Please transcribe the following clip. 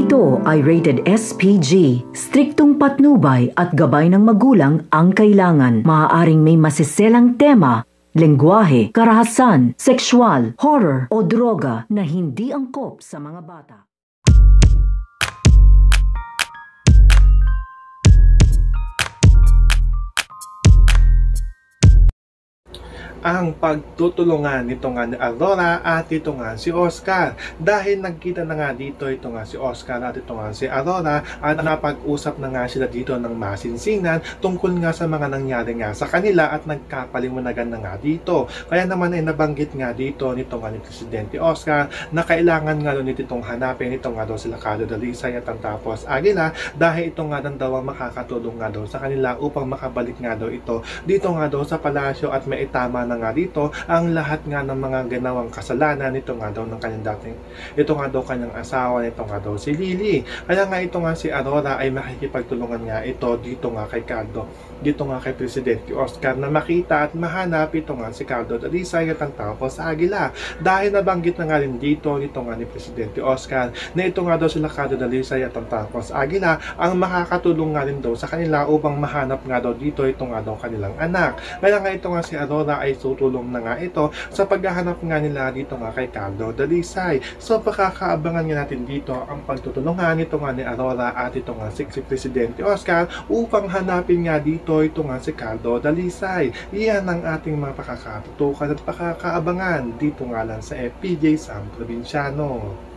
Ito ay rated SPG. Striktong patnubay at gabay ng magulang ang kailangan. Maaaring may masiselang tema, lengguwahe, karahasan, sexual, horror o droga na hindi angkop sa mga bata. Ang pagtutulungan nito nga ni Aurora at ito nga si Oscar. Dahil nagkita na nga dito ito nga si Oscar at ito nga si Aurora at napag-usap na nga sila dito ng masinsinan tungkol nga sa mga nangyari nga sa kanila at nagkapaliwanagan na nga dito. Kaya naman ay nabanggit nga dito nito nga ni Presidente Oscar na kailangan nga doon itong hanapin ito nga daw sila Carlo Dalisay at ang Tapos Aguila dahil ito nga daw ang makakatulong nga daw sa kanila upang makabalik nga daw ito dito nga daw sa palasyo at maitama na nga dito ang lahat nga ng mga ginawang kasalanan nito nga daw ng kanyang dating ito nga daw kanyang asawa nito nga daw si Lily. Kaya nga ito nga si Aurora ay makikipagtulungan nga ito dito nga kay Carlo, dito nga kay Presidente Oscar na makita at mahanap ito nga si Carlo Dalisay at ang Tapos Aguila. Dahil nabanggit na nga rin dito nga ni Presidente Oscar na ito nga daw sila Carlo Dalisay at ang Tapos Aguila ang makakatulong nga rin daw sa kanila upang mahanap nga daw dito ito nga daw kanilang anak. Kaya nga ito nga si Aurora ay tutulong na nga ito sa paghahanap nga nila dito nga kay Carlo Dalisay. So pakakaabangan nga natin dito ang pagtutulungan nito nga ni Aurora at ito nga si Presidente Oscar upang hanapin nga dito ito nga si Carlo Dalisay. Iyan ang ating mga pakakatutukan at pakakaabangan dito nga lang sa FPJ Sam Provinciano.